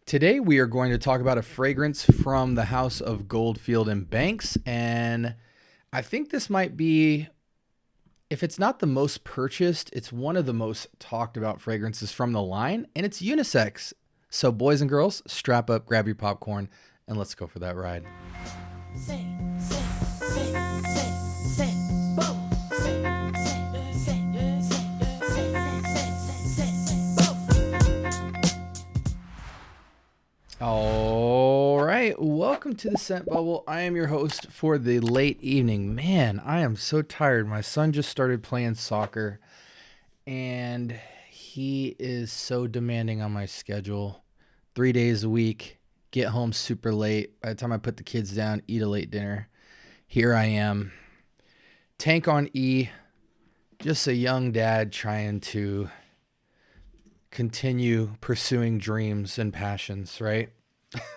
Today we are going to talk about a fragrance from the house of Goldfield and Banks, and I think this might be, if it's not the most purchased, it's one of the most talked about fragrances from the line, and it's unisex. So boys and girls, strap up, grab your popcorn, and let's go for that ride. All right, welcome to the Scent Bubble. I am your host for the late evening. Man, I am so tired. My son just started playing soccer, and he is so demanding on my schedule. 3 days a week, get home super late. By the time I put the kids down, eat a late dinner. Here I am, tank on E, just a young dad trying to continue pursuing dreams and passions, right?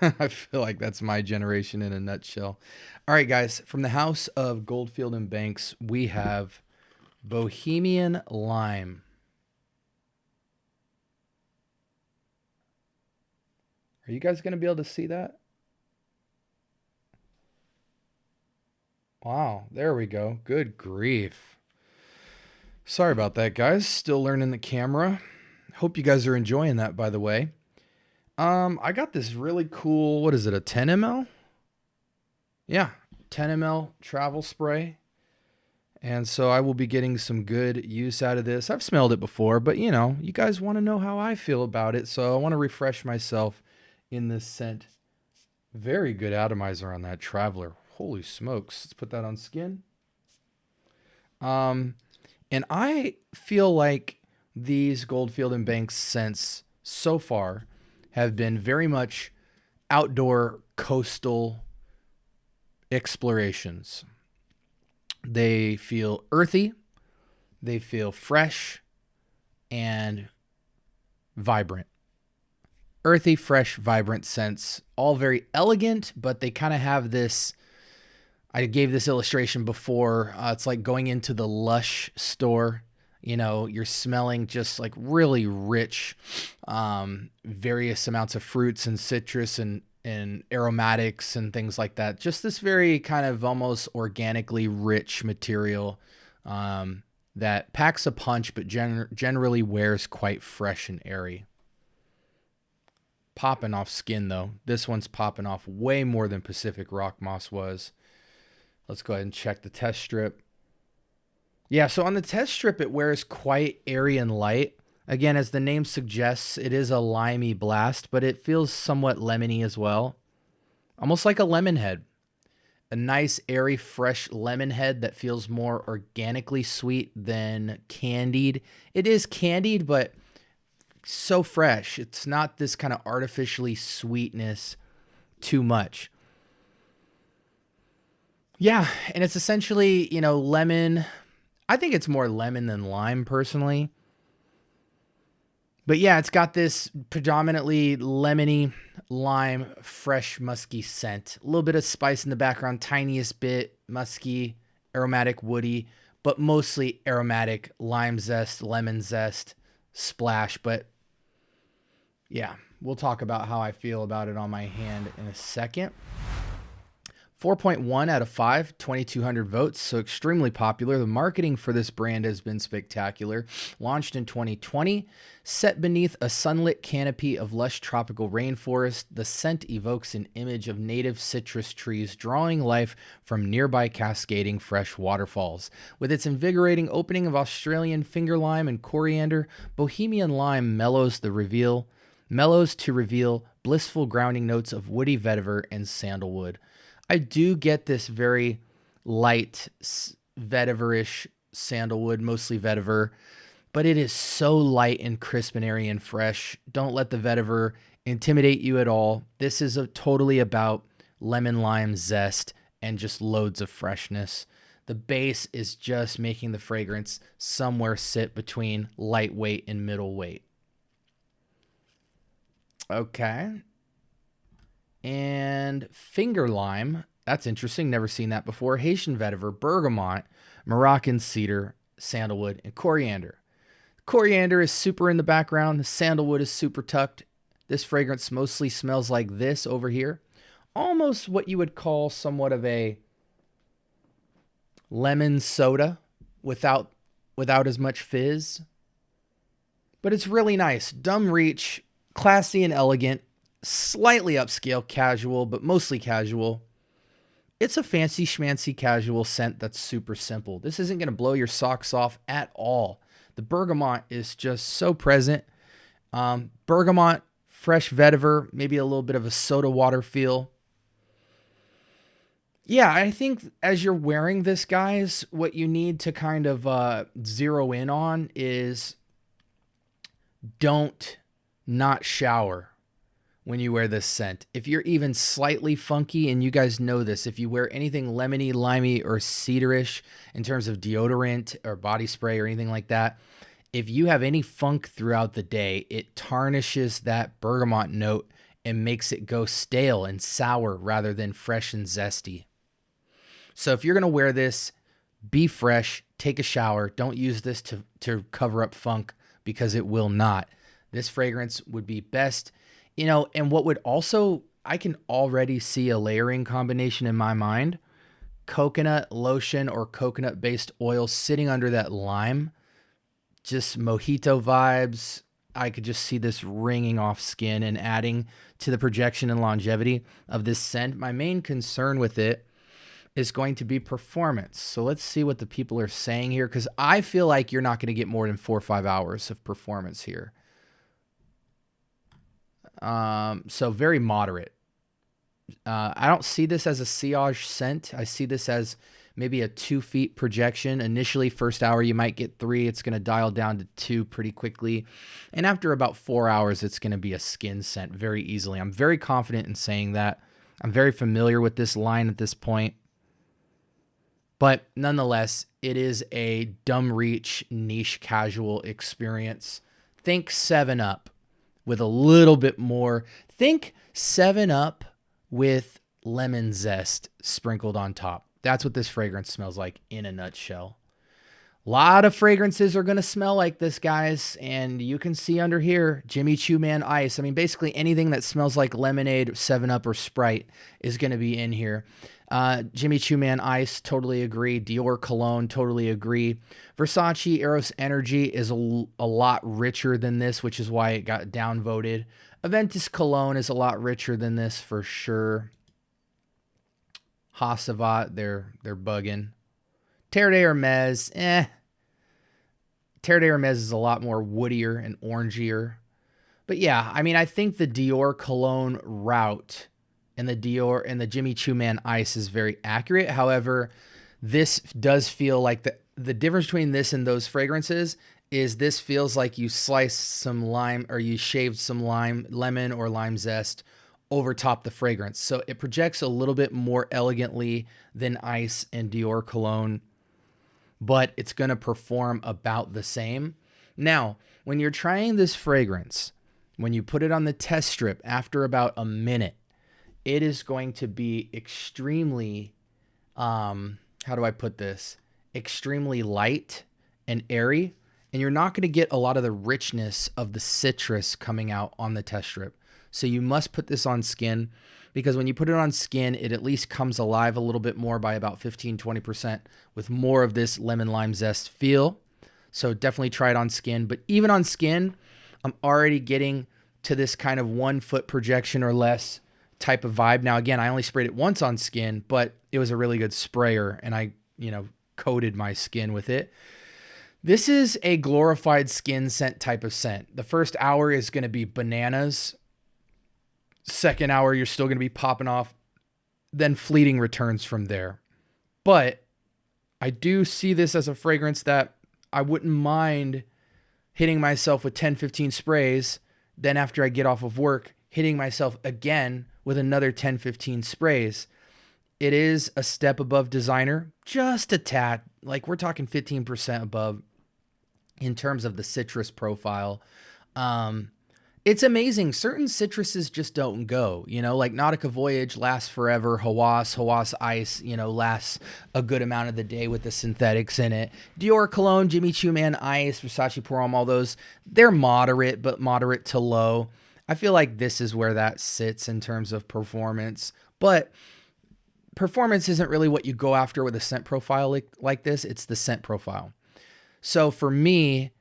I feel like that's my generation in a nutshell. All right, guys, from the house of Goldfield and Banks, we have Bohemian Lime. Are you guys going to be able to see that? Wow, there we go. Good grief. Sorry about that, guys. Still learning the camera. Hope you guys are enjoying that, by the way. I got this really cool, what is it, a 10 ml? Yeah, 10 ml travel spray. And so I will be getting some good use out of this. I've smelled it before, but you know, you guys want to know how I feel about it. So I want to refresh myself in this scent. Very good atomizer on that Traveler. Holy smokes. Let's put that on skin. And I feel like these Goldfield and Banks scents so far have been very much outdoor coastal explorations. They feel earthy, they feel fresh, and vibrant. Earthy, fresh, vibrant scents, all very elegant, but they kind of have this, I gave this illustration before, it's like going into the Lush store. You know, you're smelling just like really rich, various amounts of fruits and citrus and aromatics and things like that. Just this very kind of almost organically rich material that packs a punch, but generally wears quite fresh and airy. Popping off skin, though. This one's popping off way more than Pacific Rock Moss was. Let's go ahead and check the test strip. Yeah, so on the test strip, it wears quite airy and light. Again, as the name suggests, it is a limey blast, but it feels somewhat lemony as well. Almost like a lemon head. A nice, airy, fresh lemon head that feels more organically sweet than candied. It is candied, but so fresh. It's not this kind of artificially sweetness too much. Yeah, and it's essentially, you know, lemon. I think it's more lemon than lime personally. But yeah, it's got this predominantly lemony, lime, fresh, musky scent. A little bit of spice in the background, tiniest bit, musky, aromatic, woody, but mostly aromatic, lime zest, lemon zest, splash. But yeah, we'll talk about how I feel about it on my hand in a second. 4.1 out of 5, 2,200 votes, so extremely popular. The marketing for this brand has been spectacular. Launched in 2020, set beneath a sunlit canopy of lush tropical rainforest, the scent evokes an image of native citrus trees drawing life from nearby cascading fresh waterfalls. With its invigorating opening of Australian finger lime and coriander, Bohemian Lime mellows to reveal blissful grounding notes of woody vetiver and sandalwood. I do get this very light vetiver-ish sandalwood, mostly vetiver, but it is so light and crisp and airy and fresh. Don't let the vetiver intimidate you at all. This is totally about lemon lime zest and just loads of freshness. The base is just making the fragrance somewhere sit between lightweight and middleweight. Okay. And finger lime, that's interesting. Never seen that before. Haitian vetiver, bergamot, Moroccan cedar, sandalwood, and coriander. Coriander is super in the background. The sandalwood is super tucked. This fragrance mostly smells like this over here. Almost what you would call somewhat of a lemon soda without as much fizz. But it's really nice. Dumb reach, classy and elegant, slightly upscale casual, but mostly casual. It's a fancy schmancy casual scent that's super simple. This isn't going to blow your socks off at all. The bergamot is just so present. Bergamot, fresh vetiver, maybe a little bit of a soda water feel. Yeah, I think as you're wearing this, guys, what you need to kind of zero in on is don't not shower when you wear this scent. If you're even slightly funky, and you guys know this, if you wear anything lemony, limey, or cedarish in terms of deodorant or body spray or anything like that, if you have any funk throughout the day, it tarnishes that bergamot note and makes it go stale and sour rather than fresh and zesty. So if you're going to wear this, be fresh, take a shower. Don't use this to cover up funk, because it will not. This fragrance would be best, and what would also, I can already see a layering combination in my mind. Coconut lotion or coconut-based oil sitting under that lime. Just mojito vibes. I could just see this ringing off skin and adding to the projection and longevity of this scent. My main concern with it is going to be performance. So let's see what the people are saying here, because I feel like you're not going to get more than 4 or 5 hours of performance here. So very moderate. I don't see this as a sillage scent. I see this as maybe a 2 feet projection. Initially, first hour, you might get 3. It's going to dial down to 2 pretty quickly. And after about 4 hours, it's going to be a skin scent very easily. I'm very confident in saying that. I'm very familiar with this line at this point. But nonetheless, it is a dumb reach, niche, casual experience. Think 7-Up with a little bit more. Think 7-Up with lemon zest sprinkled on top. That's what this fragrance smells like in a nutshell. A lot of fragrances are going to smell like this, guys. And you can see under here, Jimmy Choo Man Ice. I mean, basically anything that smells like lemonade, 7-Up, or Sprite is going to be in here. Jimmy Choo Man Ice, totally agree. Dior Cologne, totally agree. Versace Eros Energy is a lot richer than this, which is why it got downvoted. Aventus Cologne is a lot richer than this for sure. Hassavat, they're bugging. Terre de Hermes, Terre de Hermes is a lot more woodier and orangier. But yeah, I mean, I think the Dior Cologne route and the Dior and the Jimmy Choo Man Ice is very accurate. However, this does feel like the difference between this and those fragrances is this feels like you sliced some lime, or you shaved some lemon or lime zest over top the fragrance. So it projects a little bit more elegantly than Ice and Dior Cologne, but it's going to perform about the same. Now, when you're trying this fragrance, when you put it on the test strip after about a minute, it is going to be extremely, how do I put this? Extremely light and airy, and you're not going to get a lot of the richness of the citrus coming out on the test strip. So you must put this on skin, because when you put it on skin, it at least comes alive a little bit more by about 15-20% with more of this lemon lime zest feel. So definitely try it on skin. But even on skin, I'm already getting to this kind of 1 foot projection or less type of vibe. Now, again, I only sprayed it once on skin, but it was a really good sprayer, and I, coated my skin with it. This is a glorified skin scent type of scent. The first hour is going to be bananas. Second hour, you're still going to be popping off. Then fleeting returns from there. But I do see this as a fragrance that I wouldn't mind hitting myself with 10-15 sprays. Then after I get off of work, hitting myself again with another 10-15 sprays. It is a step above designer, just a tad. Like, we're talking 15% above in terms of the citrus profile. It's amazing. Certain citruses just don't go, like Nautica Voyage lasts forever. Hawas Ice, lasts a good amount of the day with the synthetics in it. Dior Cologne, Jimmy Choo Man Ice, Versace Pour Homme, all those, they're moderate, but moderate to low. I feel like this is where that sits in terms of performance. But performance isn't really what you go after with a scent profile like this. It's the scent profile. So for me,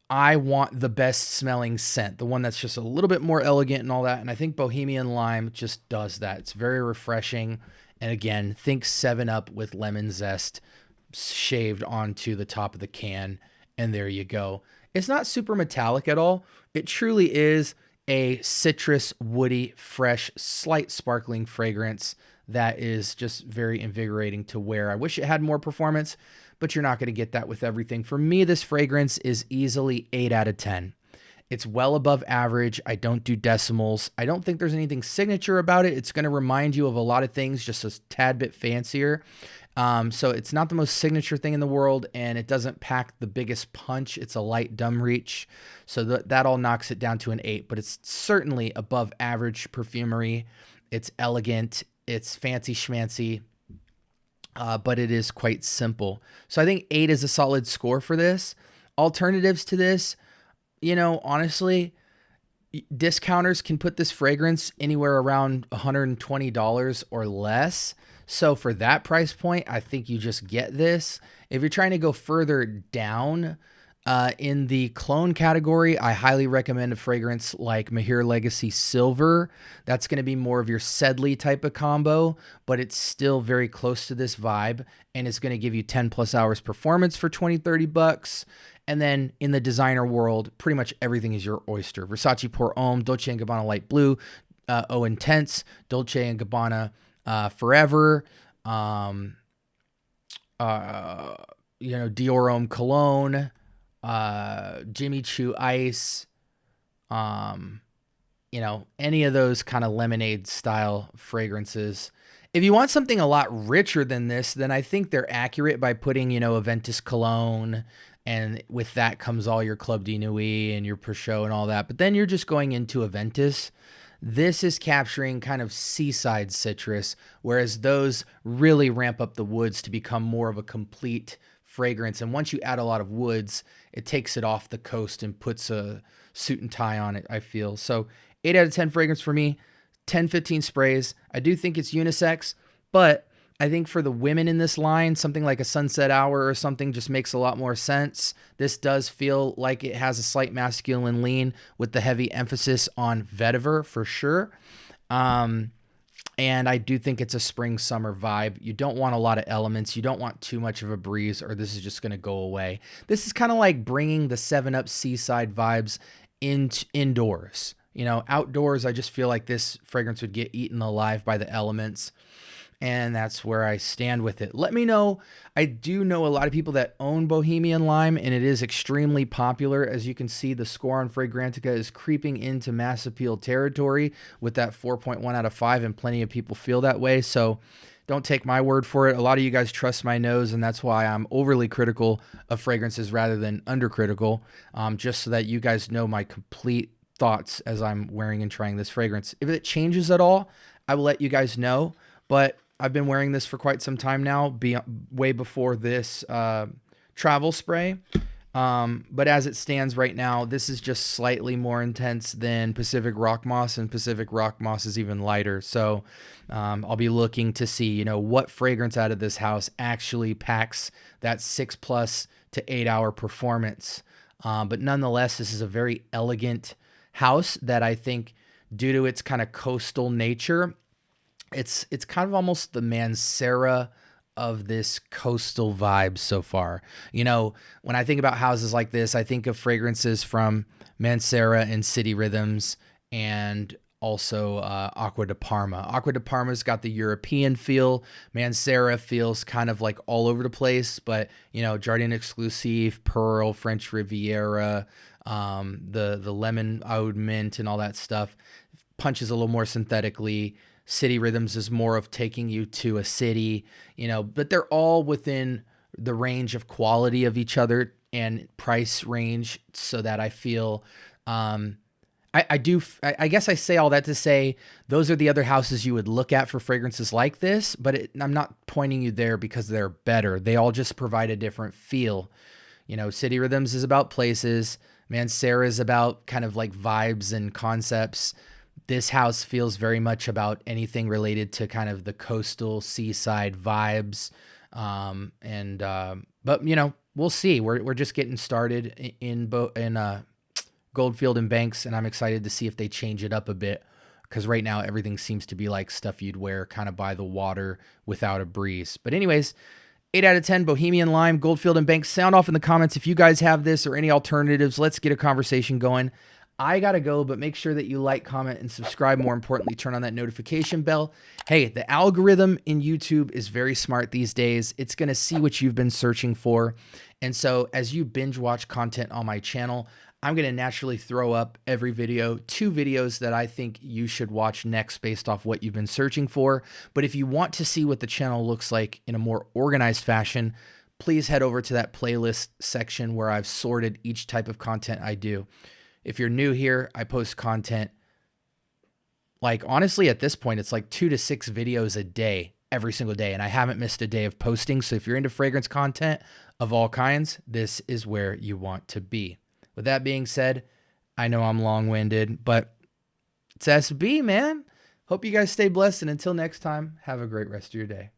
I want the best smelling scent, the one that's just a little bit more elegant and all that. And I think Bohemian Lime just does that. It's very refreshing. And again, think 7-Up with lemon zest shaved onto the top of the can. And there you go. It's not super metallic at all. It truly is a citrus, woody, fresh, slight sparkling fragrance that is just very invigorating to wear. I wish it had more performance, but you're not going to get that with everything. For me, this fragrance is easily 8 out of 10. It's well above average. I don't do decimals. I don't think there's anything signature about it. It's going to remind you of a lot of things, just a tad bit fancier. So it's not the most signature thing in the world, and it doesn't pack the biggest punch. It's a light dumb reach. So that all knocks it down to an 8, but it's certainly above average perfumery. It's elegant. It's fancy schmancy. But it is quite simple. So I think 8 is a solid score for this. Alternatives to this, honestly, discounters can put this fragrance anywhere around $120 or less. So for that price point, I think you just get this. If you're trying to go further down in the clone category, I highly recommend a fragrance like Mahir Legacy Silver. That's going to be more of your Sedley type of combo, but it's still very close to this vibe, and it's going to give you 10 plus hours performance for 20-30 bucks. And then in the designer world, pretty much everything is your oyster. Versace Pour Homme, Dolce & Gabbana Light Blue, Oh Intense, Dolce & Gabbana Forever, Dior Homme Cologne, Jimmy Choo Ice, any of those kind of lemonade style fragrances. If you want something a lot richer than this, then I think they're accurate by putting, Aventus Cologne, and with that comes all your Club de Nuit and your Peugeot and all that. But then you're just going into Aventus. This is capturing kind of seaside citrus, whereas those really ramp up the woods to become more of a complete fragrance. And once you add a lot of woods, it takes it off the coast and puts a suit and tie on it, I feel. So 8 out of 10 fragrance for me, 10, 15 sprays. I do think it's unisex, but I think for the women in this line, something like a Sunset Hour or something just makes a lot more sense. This does feel like it has a slight masculine lean with the heavy emphasis on vetiver for sure. And I do think it's a spring-summer vibe. You don't want a lot of elements. You don't want too much of a breeze, or this is just going to go away. This is kind of like bringing the 7-Up seaside vibes indoors. Outdoors, I just feel like this fragrance would get eaten alive by the elements. And that's where I stand with it. Let me know. I do know a lot of people that own Bohemian Lime, and it is extremely popular. As you can see, the score on Fragrantica is creeping into mass appeal territory with that 4.1 out of 5, and plenty of people feel that way. So don't take my word for it. A lot of you guys trust my nose, and that's why I'm overly critical of fragrances rather than undercritical, just so that you guys know my complete thoughts as I'm wearing and trying this fragrance. If it changes at all, I will let you guys know. But I've been wearing this for quite some time now, way before this travel spray. But as it stands right now, this is just slightly more intense than Pacific Rock Moss, and Pacific Rock Moss is even lighter. So I'll be looking to see, what fragrance out of this house actually packs that 6+ to 8 hour performance. But nonetheless, this is a very elegant house that I think, due to its kind of coastal nature, it's kind of almost the Mancera of this coastal vibe so far. When I think about houses like this, I think of fragrances from Mancera and City Rhythms, and also Acqua di Parma. Acqua di Parma's got the European feel. Mancera feels kind of like all over the place, but Jardin Exclusive, Pearl, French Riviera, the lemon oud mint and all that stuff punches a little more synthetically. City Rhythms is more of taking you to a city, but they're all within the range of quality of each other and price range, so that I feel, I guess I say all that to say those are the other houses you would look at for fragrances like this, but I'm not pointing you there because they're better. They all just provide a different feel. City Rhythms is about places. Mancera is about kind of like vibes and concepts. This house feels very much about anything related to kind of the coastal seaside vibes. But you know, we'll see. We're just getting started in Goldfield and Banks, and I'm excited to see if they change it up a bit, because right now everything seems to be like stuff you'd wear kind of by the water without a breeze. But anyways, 8 out of 10, Bohemian Lime, Goldfield and Banks. Sound off in the comments if you guys have this or any alternatives. Let's get a conversation going. I got to go, but make sure that you like, comment, and subscribe. More importantly, turn on that notification bell. Hey, the algorithm in YouTube is very smart these days. It's going to see what you've been searching for. And so as you binge watch content on my channel, I'm going to naturally throw up every video, 2 videos that I think you should watch next based off what you've been searching for. But if you want to see what the channel looks like in a more organized fashion, please head over to that playlist section where I've sorted each type of content I do. If you're new here, I post content, like honestly at this point, it's like 2 to 6 videos a day, every single day. And I haven't missed a day of posting. So if you're into fragrance content of all kinds, this is where you want to be. With that being said, I know I'm long-winded, but it's SB, man. Hope you guys stay blessed. And until next time, have a great rest of your day.